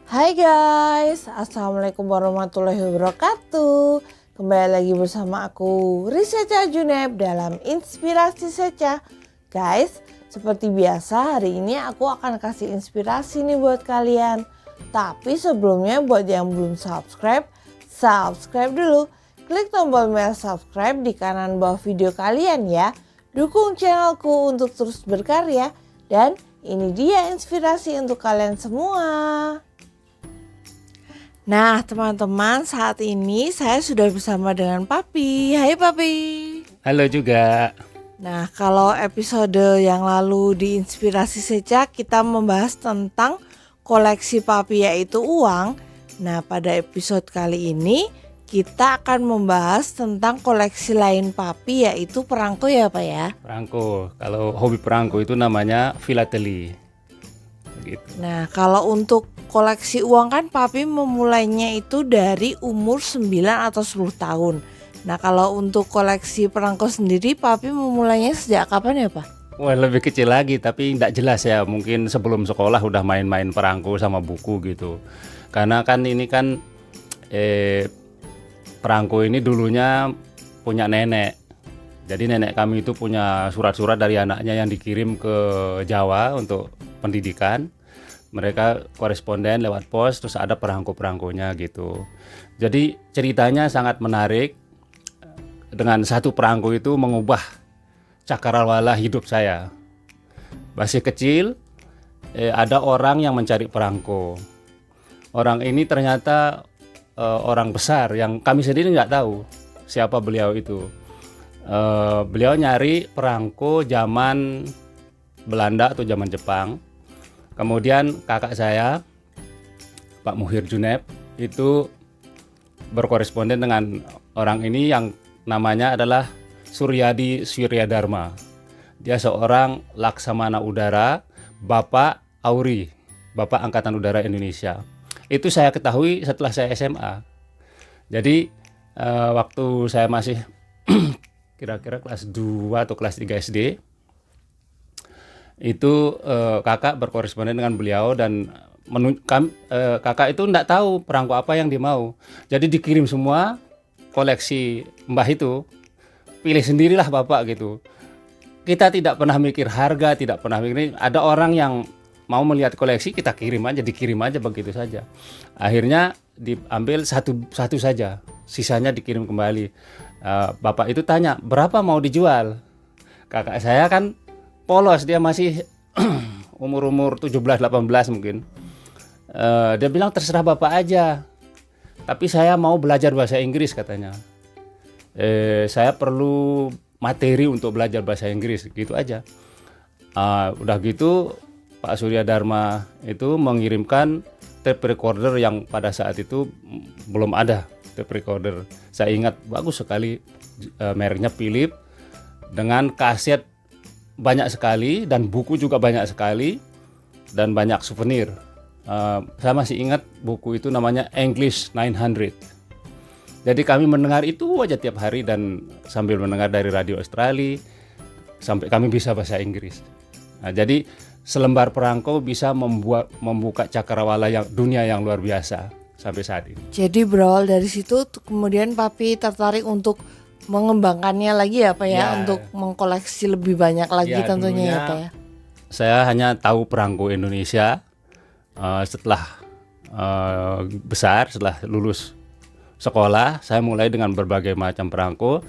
Hai guys, Assalamualaikum warahmatullahi wabarakatuh. Kembali lagi bersama aku Risecha Juneb dalam Inspirasi Secha. Guys, seperti biasa hari ini aku akan kasih inspirasi nih buat kalian. Tapi sebelumnya buat yang belum subscribe dulu. Klik tombol merah subscribe di kanan bawah video kalian ya. Dukung channelku untuk terus berkarya. Dan ini dia inspirasi untuk kalian semua. Nah teman-teman, saat ini saya sudah bersama dengan Papi. Hai Papi. Halo juga. Nah, kalau episode yang lalu di Inspirasi Secha kita membahas tentang koleksi Papi yaitu uang. Nah, pada episode kali ini kita akan membahas tentang koleksi lain Papi yaitu perangko ya Pak ya. Perangko. Kalau hobi perangko itu namanya filateli. Gitu. Nah, kalau untuk koleksi uang kan Papi memulainya itu dari umur 9 atau 10 tahun. Nah, kalau untuk koleksi perangko sendiri Papi memulainya sejak kapan ya Pak? Wah, lebih kecil lagi tapi tidak jelas ya. Mungkin sebelum sekolah udah main-main perangko sama buku gitu. Karena kan ini kan perangko ini dulunya punya nenek. Jadi nenek kami itu punya surat-surat dari anaknya yang dikirim ke Jawa untuk pendidikan. Mereka koresponden lewat pos, terus ada perangko-perangkonya gitu. Jadi ceritanya sangat menarik. Dengan satu perangko itu mengubah cakrawala hidup saya. Masih kecil, ada orang yang mencari perangko. Orang ini ternyata orang besar yang kami sendiri nggak tahu siapa beliau itu. Beliau nyari perangko zaman Belanda atau zaman Jepang. Kemudian kakak saya, Pak Muhir Juneb, itu berkoresponden dengan orang ini yang namanya adalah Suryadi Suryadharma. Dia seorang laksamana udara, Bapak Auri, Bapak Angkatan Udara Indonesia. Itu saya ketahui setelah saya SMA. Jadi waktu saya masih kira-kira kelas 2 atau kelas 3 SD, itu kakak berkoresponden dengan beliau dan kakak itu tidak tahu perangko apa yang dia mau. Jadi dikirim semua koleksi mbah itu, pilih sendirilah bapak gitu. Kita tidak pernah mikir harga, tidak pernah mikir ada orang yang mau melihat koleksi, kita dikirim aja begitu saja. Akhirnya diambil satu saja, sisanya dikirim kembali. Bapak itu tanya berapa mau dijual. Kakak saya kan polos, dia masih umur 17-18 mungkin. Dia bilang terserah bapak aja, tapi saya mau belajar bahasa Inggris katanya. Saya perlu materi untuk belajar bahasa Inggris, gitu aja. Udah gitu Pak Suryadharma itu mengirimkan tape recorder yang pada saat itu belum ada tape recorder. Saya ingat bagus sekali, mereknya Philips, dengan kaset banyak sekali dan buku juga banyak sekali dan banyak souvenir. Saya masih ingat buku itu namanya English 900. Jadi kami mendengar itu aja tiap hari dan sambil mendengar dari radio Australia sampai kami bisa bahasa Inggris. Nah, jadi selembar perangko bisa membuka cakrawala dunia yang luar biasa sampai saat ini. Jadi berawal dari situ kemudian Papi tertarik untuk mengembangkannya lagi ya Pak ya, untuk mengkoleksi lebih banyak lagi tentunya ya Pak ya. Saya hanya tahu perangko Indonesia setelah besar, setelah lulus sekolah, saya mulai dengan berbagai macam perangko.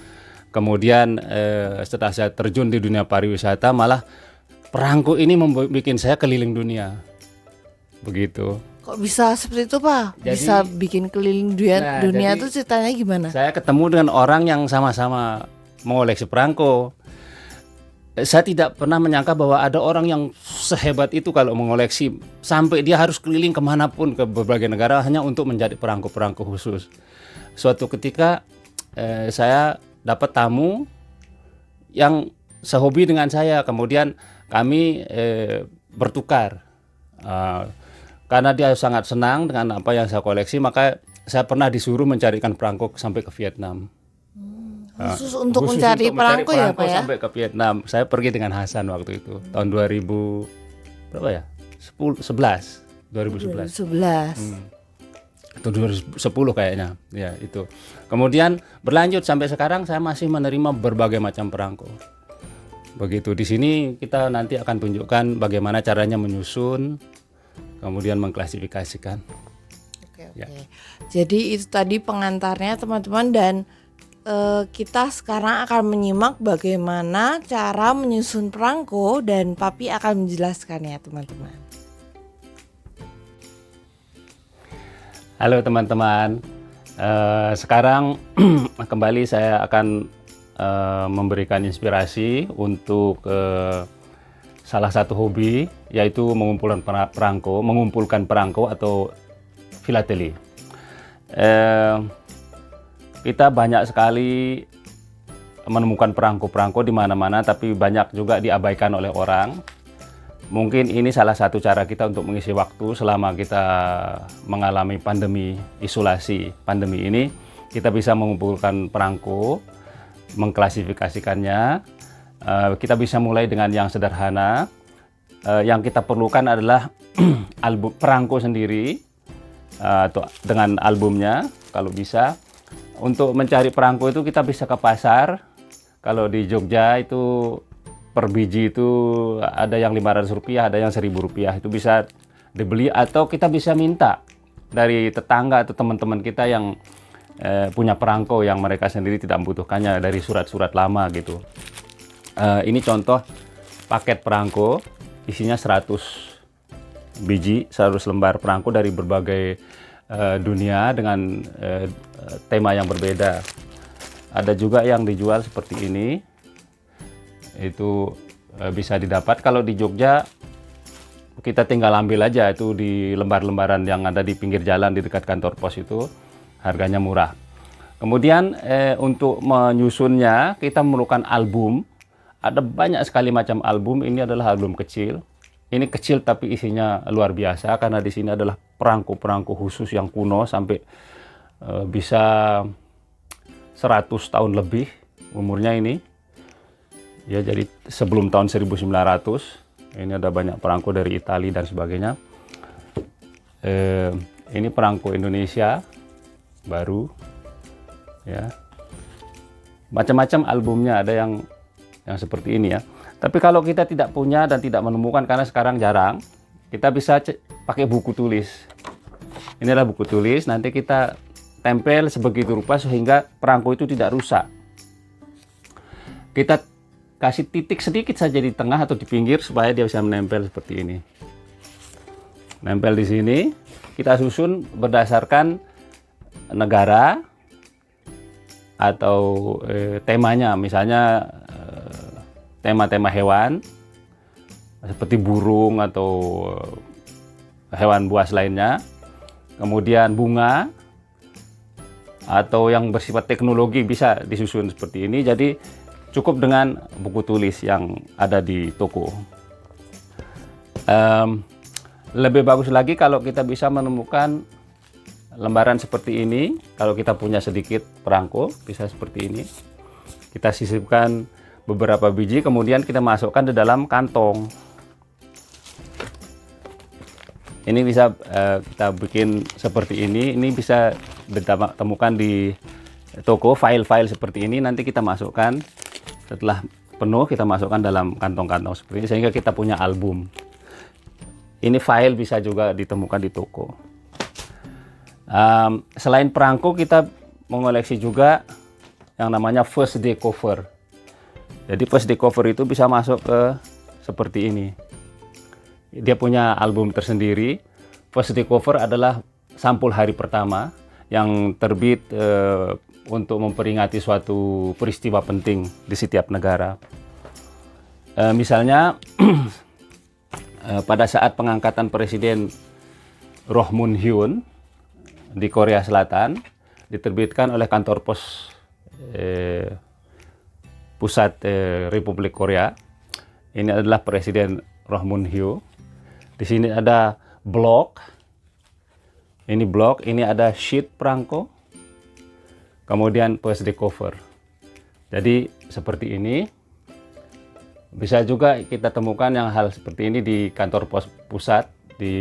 Kemudian setelah saya terjun di dunia pariwisata, malah perangko ini membuat saya keliling dunia. Begitu. Kok bisa seperti itu Pak? Bisa bikin keliling dunia itu ceritanya gimana? Saya ketemu dengan orang yang sama-sama mengoleksi perangko. Saya tidak pernah menyangka bahwa ada orang yang sehebat itu kalau mengoleksi. Sampai dia harus keliling kemanapun ke berbagai negara hanya untuk mencari perangko-perangko khusus. Suatu ketika saya dapat tamu yang sehobi dengan saya. Kemudian kami bertukar. Karena dia sangat senang dengan apa yang saya koleksi, maka saya pernah disuruh mencarikan perangko sampai ke Vietnam. Khusus untuk mencari perangko ya Pak ya? Sampai ke Vietnam. Saya pergi dengan Hasan waktu itu tahun 2000 berapa ya? 11. 2011. 2011. Atau 2010 kayaknya, ya itu. Kemudian berlanjut sampai sekarang saya masih menerima berbagai macam perangko. Begitu. Di sini kita nanti akan tunjukkan bagaimana caranya menyusun, kemudian mengklasifikasikan. Oke. Ya. Jadi itu tadi pengantarnya teman-teman, dan kita sekarang akan menyimak bagaimana cara menyusun perangko, dan Papi akan menjelaskannya teman-teman. Halo teman-teman, sekarang kembali saya akan memberikan inspirasi untuk salah satu hobi, yaitu mengumpulkan perangko atau filateli. Kita banyak sekali menemukan perangko-perangko di mana-mana, tapi banyak juga diabaikan oleh orang. Mungkin ini salah satu cara kita untuk mengisi waktu selama kita mengalami pandemi, isolasi pandemi ini. Kita bisa mengumpulkan perangko, mengklasifikasikannya. Kita bisa mulai dengan yang sederhana. Yang kita perlukan adalah album perangko sendiri, atau dengan albumnya kalau bisa. Untuk mencari perangko itu kita bisa ke pasar. Kalau di Jogja itu per biji itu ada yang Rp500, ada yang Rp1.000. Itu bisa dibeli, atau kita bisa minta dari tetangga atau teman-teman kita yang punya perangko yang mereka sendiri tidak membutuhkannya, dari surat-surat lama gitu. Ini contoh paket perangko, isinya 100 biji, 100 lembar perangko dari berbagai dunia dengan tema yang berbeda. Ada juga yang dijual seperti ini. Itu bisa didapat. Kalau di Jogja kita tinggal ambil aja itu di lembar-lembaran yang ada di pinggir jalan di dekat kantor pos, itu harganya murah. Kemudian untuk menyusunnya kita memerlukan album. Ada banyak sekali macam album. Ini adalah album kecil. Ini kecil tapi isinya luar biasa, karena di sini adalah perangko-perangko khusus yang kuno sampai bisa 100 tahun lebih umurnya ini. Ya, jadi sebelum tahun 1900. Ini ada banyak perangko dari Italia dan sebagainya. Ini perangko Indonesia baru, ya. Macam-macam albumnya, ada yang seperti ini ya. Tapi kalau kita tidak punya dan tidak menemukan, karena sekarang jarang, kita bisa pakai buku tulis. Ini adalah buku tulis. Nanti kita tempel sebegitu rupa sehingga perangko itu tidak rusak. Kita kasih titik sedikit saja di tengah atau di pinggir supaya dia bisa menempel seperti ini. Nempel di sini. Kita susun berdasarkan negara atau temanya. Misalnya tema-tema hewan seperti burung atau hewan buas lainnya. Kemudian bunga atau yang bersifat teknologi bisa disusun seperti ini. Jadi cukup dengan buku tulis yang ada di toko. Lebih bagus lagi kalau kita bisa menemukan lembaran seperti ini. Kalau kita punya sedikit perangko, bisa seperti ini. Kita sisipkan beberapa biji, kemudian kita masukkan di dalam kantong. Ini bisa kita bikin seperti ini. Ini bisa ditemukan di toko, file-file seperti ini. Nanti kita masukkan. Setelah penuh kita masukkan dalam kantong-kantong seperti ini sehingga kita punya album. Ini file bisa juga ditemukan di toko. Selain perangko, kita mengoleksi juga yang namanya first day cover. Jadi first day cover itu bisa masuk ke seperti ini. Dia punya album tersendiri. First day cover adalah sampul hari pertama yang terbit untuk memperingati suatu peristiwa penting di setiap negara. Misalnya pada saat pengangkatan Presiden Roh Moo-hyun di Korea Selatan, diterbitkan oleh kantor pos pusat Republik Korea. Ini adalah Presiden Roh Moo-hyun. Di sini ada blok. Ini blok, ini ada sheet perangko. Kemudian first day cover. Jadi seperti ini. Bisa juga kita temukan yang hal seperti ini di kantor pos pusat di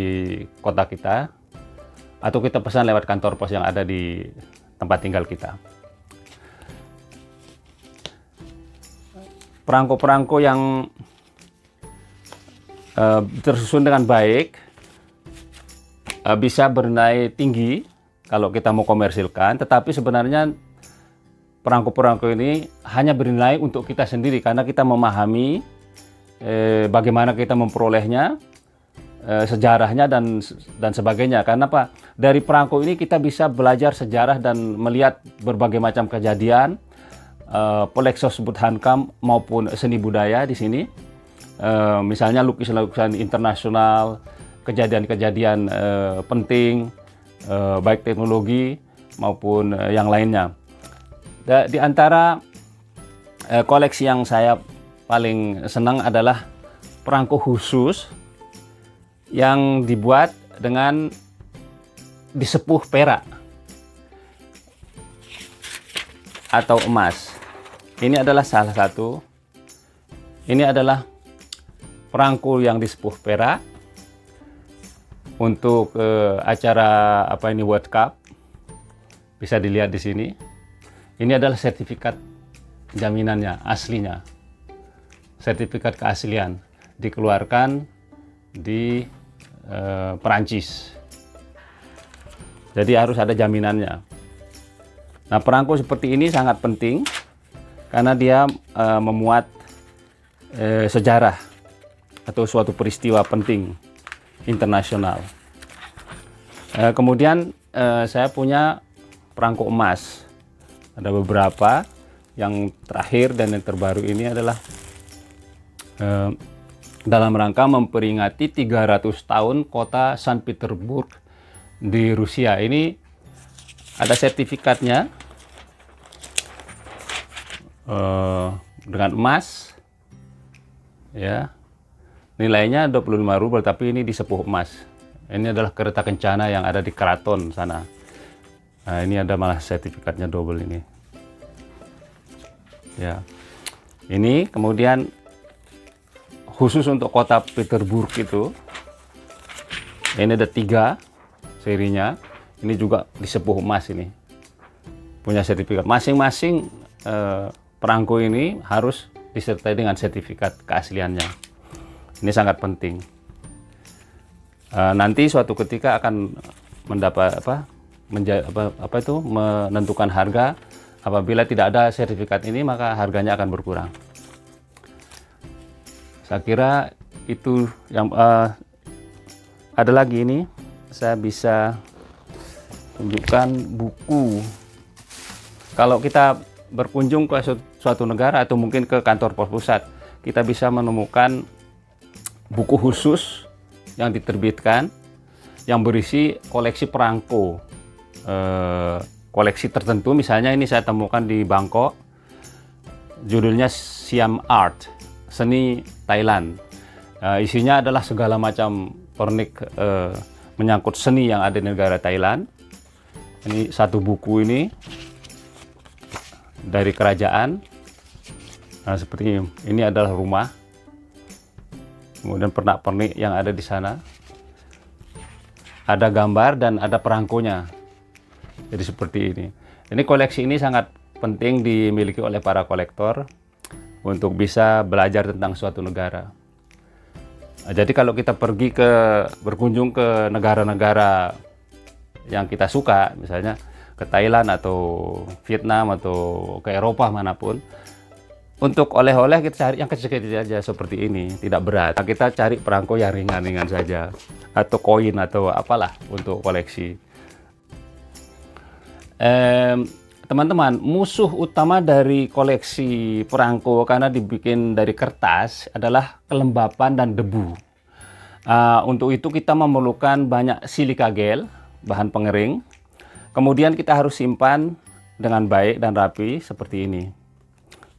kota kita, atau kita pesan lewat kantor pos yang ada di tempat tinggal kita. Perangko-perangko yang tersusun dengan baik bisa bernilai tinggi kalau kita mau komersilkan, tetapi sebenarnya perangko-perangko ini hanya bernilai untuk kita sendiri karena kita memahami bagaimana kita memperolehnya, sejarahnya dan sebagainya. Karena apa? Dari perangko ini kita bisa belajar sejarah dan melihat berbagai macam kejadian, Polexos Hankam maupun seni budaya di sini. Misalnya lukisan-lukisan internasional, kejadian-kejadian penting, baik teknologi maupun yang lainnya. Di antara koleksi yang saya paling senang adalah perangko khusus yang dibuat dengan disepuh perak atau emas. Ini adalah salah satu. Ini adalah perangko yang disepuh perak untuk acara World Cup. Bisa dilihat di sini. Ini adalah sertifikat jaminannya, aslinya. Sertifikat keaslian dikeluarkan di Perancis. Jadi harus ada jaminannya. Nah, perangko seperti ini sangat penting karena dia memuat sejarah atau suatu peristiwa penting internasional. Kemudian saya punya perangko emas. Ada beberapa. Yang terakhir dan yang terbaru ini adalah dalam rangka memperingati 300 tahun kota Saint Petersburg di Rusia. Ini ada sertifikatnya dengan emas, ya, nilainya 25 rubel, tapi ini disepuh emas. Ini adalah kereta kencana yang ada di keraton sana. Nah, ini ada malah sertifikatnya double ini, ya. Ini kemudian khusus untuk kota Petersburg itu, ini ada 3 serinya. Ini juga disepuh emas, ini punya sertifikat. Masing-masing perangko ini harus disertai dengan sertifikat keasliannya. Ini sangat penting. Nanti suatu ketika akan mendapat menentukan harga. Apabila tidak ada sertifikat ini, maka harganya akan berkurang. Saya kira itu yang ada lagi. Ini saya bisa tunjukkan buku. Kalau kita berkunjung ke suatu negara atau mungkin ke kantor pos pusat, kita bisa menemukan buku khusus yang diterbitkan yang berisi koleksi perangko, koleksi tertentu. Misalnya ini saya temukan di Bangkok, judulnya Siam Art, seni Thailand. Isinya adalah segala macam pernik menyangkut seni yang ada di negara Thailand. Ini satu buku ini dari kerajaan. Nah, seperti ini adalah rumah. Kemudian pernak-pernik yang ada di sana. Ada gambar dan ada perangkonya. Jadi seperti ini. Ini koleksi ini sangat penting dimiliki oleh para kolektor untuk bisa belajar tentang suatu negara. Nah, jadi kalau kita pergi berkunjung ke negara-negara yang kita suka, misalnya ke Thailand atau Vietnam atau ke Eropa manapun, untuk oleh-oleh kita cari yang kecil-kecil aja seperti ini, tidak berat. Nah, kita cari perangko yang ringan-ringan saja, atau koin atau apalah untuk koleksi. Teman-teman, musuh utama dari koleksi perangko karena dibikin dari kertas adalah kelembapan dan debu. Untuk itu kita memerlukan banyak silika gel, bahan pengering. Kemudian kita harus simpan dengan baik dan rapi seperti ini.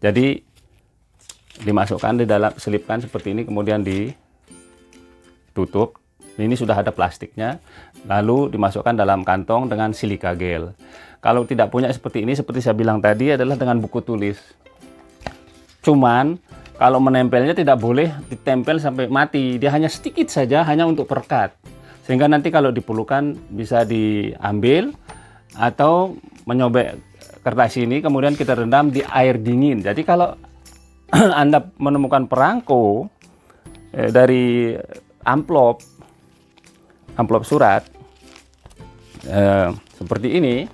Jadi dimasukkan di dalam, selipkan seperti ini, kemudian ditutup. Ini sudah ada plastiknya, lalu dimasukkan dalam kantong dengan silika gel. Kalau tidak punya seperti ini, seperti saya bilang tadi, adalah dengan buku tulis. Cuman Kalau menempelnya tidak boleh ditempel sampai mati, dia hanya sedikit saja, hanya untuk perekat. Sehingga nanti kalau diperlukan bisa diambil atau menyobek kertas ini kemudian kita rendam di air dingin. Jadi kalau Anda menemukan perangko dari amplop surat seperti ini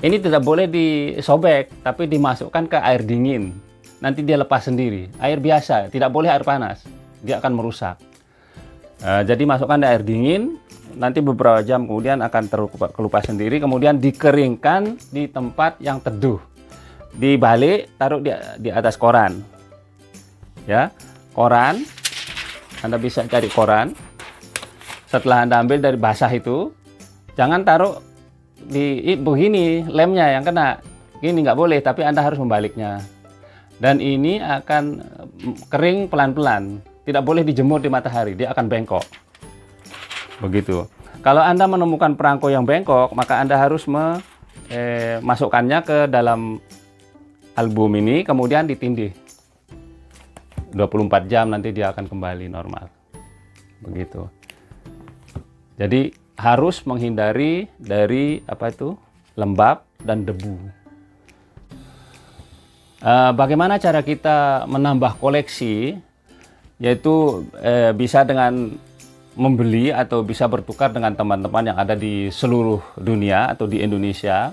tidak boleh disobek, tapi dimasukkan ke air dingin. Nanti dia lepas sendiri. Air biasa, tidak boleh air panas, dia akan merusak. Jadi masukkan di air dingin, nanti beberapa jam kemudian akan terkelupas sendiri, kemudian dikeringkan di tempat yang teduh. Dibalik, taruh di atas koran. Ya, koran. Anda bisa cari koran. Setelah Anda ambil dari basah itu, jangan taruh di begini lemnya yang kena. Ini nggak boleh, tapi Anda harus membaliknya. Dan ini akan kering pelan-pelan. Tidak boleh dijemur di matahari, dia akan bengkok. Begitu. Kalau Anda menemukan perangko yang bengkok, maka Anda harus memasukkannya ke dalam album ini, kemudian ditindih. 24 jam nanti dia akan kembali normal. Begitu. Jadi harus menghindari dari lembab dan debu. Bagaimana cara kita menambah koleksi? Yaitu bisa dengan membeli atau bisa bertukar dengan teman-teman yang ada di seluruh dunia atau di Indonesia.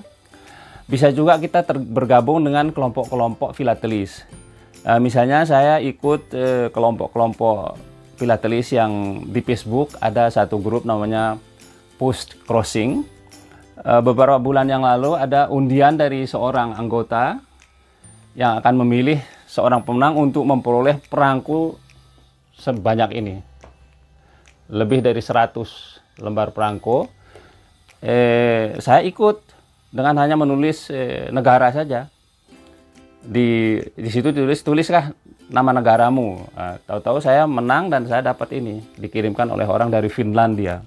Bisa juga kita bergabung dengan kelompok-kelompok filatelis. Misalnya saya ikut kelompok-kelompok filatelis yang di Facebook, ada satu grup namanya Post Crossing. Beberapa bulan yang lalu ada undian dari seorang anggota yang akan memilih seorang pemenang untuk memperoleh perangko sebanyak ini. Lebih dari 100 lembar perangko. Saya ikut dengan hanya menulis negara saja. Di situ tuliskah nama negaramu. Tahu-tahu saya menang dan saya dapat ini. Dikirimkan oleh orang dari Finlandia.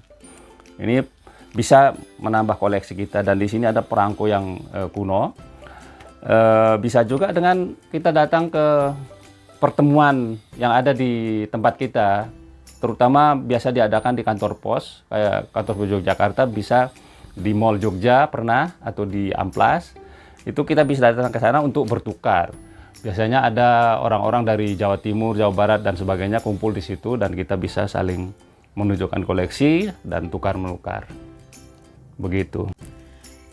Ini bisa menambah koleksi kita, dan di sini ada perangko yang kuno. Bisa juga dengan kita datang ke pertemuan yang ada di tempat kita, terutama biasa diadakan di kantor pos, kayak kantor pos Yogyakarta, bisa di Mall Jogja pernah, atau di Amplas. Itu kita bisa datang ke sana untuk bertukar. Biasanya ada orang-orang dari Jawa Timur, Jawa Barat, dan sebagainya kumpul di situ, dan kita bisa saling menunjukkan koleksi dan tukar-menukar. Begitu.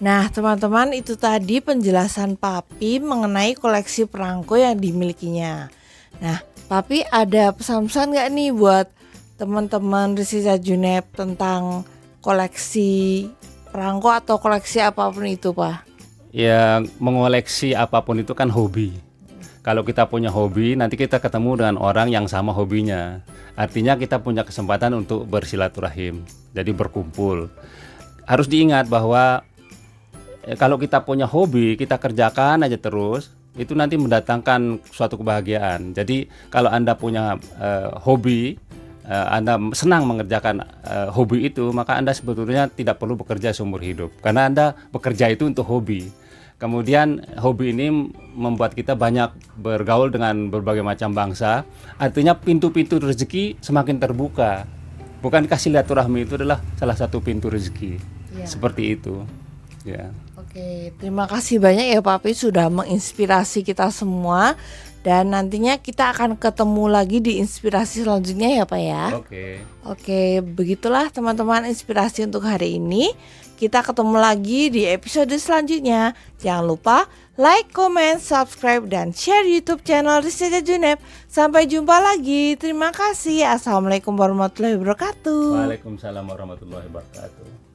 Nah, teman-teman, itu tadi penjelasan Papi mengenai koleksi perangko yang dimilikinya. Nah, Papi ada pesan-pesan nggak nih buat teman-teman Rizieca Junep tentang koleksi perangko atau koleksi apapun itu, Pak? Ya, mengoleksi apapun itu kan hobi. Kalau kita punya hobi, nanti kita ketemu dengan orang yang sama hobinya. Artinya kita punya kesempatan untuk bersilaturahim, jadi berkumpul. Harus diingat bahwa kalau kita punya hobi, kita kerjakan aja terus, itu nanti mendatangkan suatu kebahagiaan. Jadi kalau Anda punya hobi, Anda senang mengerjakan hobi itu, maka Anda sebetulnya tidak perlu bekerja seumur hidup. Karena Anda bekerja itu untuk hobi. Kemudian hobi ini membuat kita banyak bergaul dengan berbagai macam bangsa. Artinya pintu-pintu rezeki semakin terbuka. Bukankah silaturahmi itu adalah salah satu pintu rezeki? Ya. Seperti itu. Ya. Oke, terima kasih banyak ya Papi sudah menginspirasi kita semua, dan nantinya kita akan ketemu lagi di inspirasi selanjutnya ya Pak ya. Oke, begitulah teman-teman inspirasi untuk hari ini. Kita ketemu lagi di episode selanjutnya. Jangan lupa like, comment, subscribe, dan share YouTube channel Rizieca Junep. Sampai jumpa lagi. Terima kasih. Assalamualaikum warahmatullahi wabarakatuh. Waalaikumsalam warahmatullahi wabarakatuh.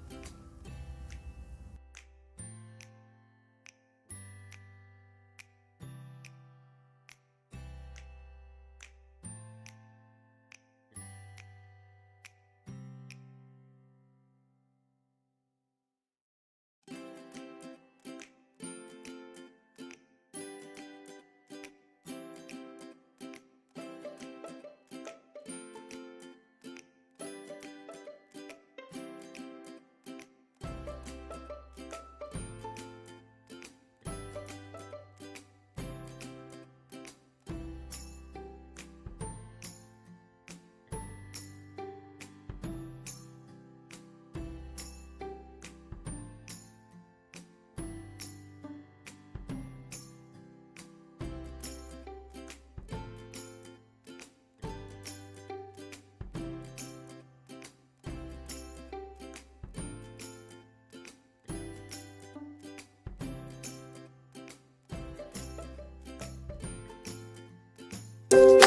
Bye.